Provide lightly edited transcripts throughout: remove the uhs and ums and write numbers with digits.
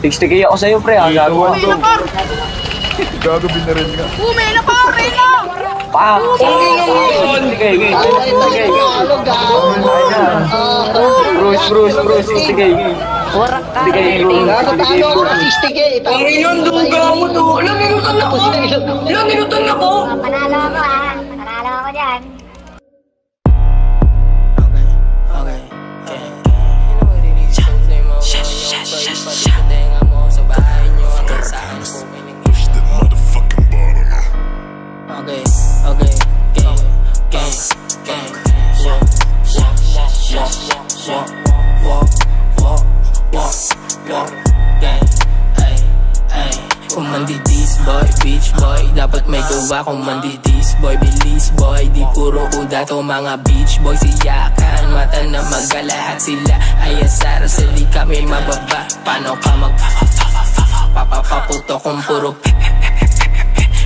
60k ako sa'yo, pre. Gago ka. Gago, binaril nga. Umena pa, umena! Pa! 60k. Bruce, 60k. Warak ka. 60k, bro. Gago, talo ako ng 60k. Panginoon, duga mo to. Ilang minutan ako. Panalo ako ha. Panalo ako dyan. Kung mandidis boy, beach boy, dapat may gawa. Kung mandidis boy, bilis boy, di puro kuda to mga beach boy. Siyakan, mata na magalahat sila ay asara, sali kami mababa. Paano ka magpapapaputo kung puro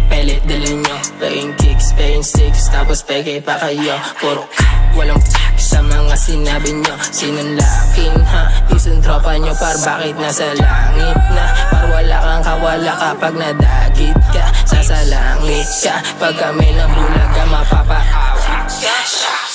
pelit dala nyo? Playing kicks, playing six, tapos peke pa kayo. Puro walang sa mga sinabi nyo. Sinunlakin ha, isang tropa nyo par bakit nasa langit na. Par wala kang kawala kapag nadagit ka. Sasalangit ka pag kami ng bulaga mapapaawit ka.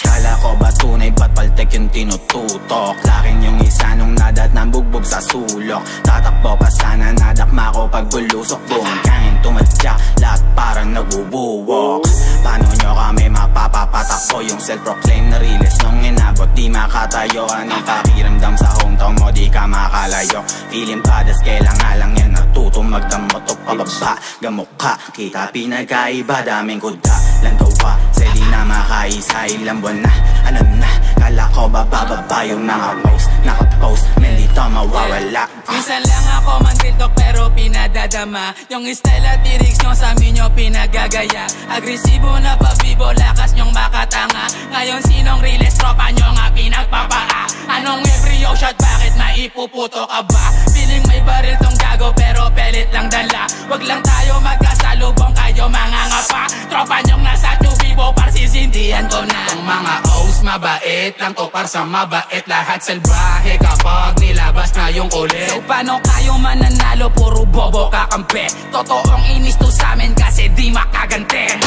Kala ko ba tunay ba't paltek yung tinututok? Lakin yung isa nung nadat ng bugbog sa sulok. Tatakbo pa sana nadakma ko pag bulusok. Buong kain tumadyak, lahat parang nagubuwok. Paano nyo kami mapapapatakbo? Yung self-proclaim na realist nung inabot di makatayo. Anong pakiramdam sa hometown mo di ka makalayo? Feeling padas kailangan lang yan natutong magdamot o pababa. Gamok ka, kita pinagkaiba, daming kuda lang gawa. Sa di na makaisa ilang buwan na, ano na, kala ko bababa yung mga post. Nakapost, men dito mawawala. Minsan lang ako mandildok pero pinadadama. Yung style at lyrics nyo sa amin nyo pinagagaya. Agresibo na pabibo, lakas nyong makatanga. Ngayon sinong realist tropa nyo nga pinagpapaa? Anong every shot, bakit maipuputo ka ba? Feeling may baril tong gago pero pelit lang dala. Wag lang tayo magkasalubong, kayo mga ngapa. Tropa nyong nasa tubibo, parsisindihan ko na. Ang mga O's mabait lang to par sa mabait. Lahat salbahe kapag nilabas na yung kulit. So paano kayo mananalo, puro bobo kakampi? Totoong inis to sa amin kasi di makagante.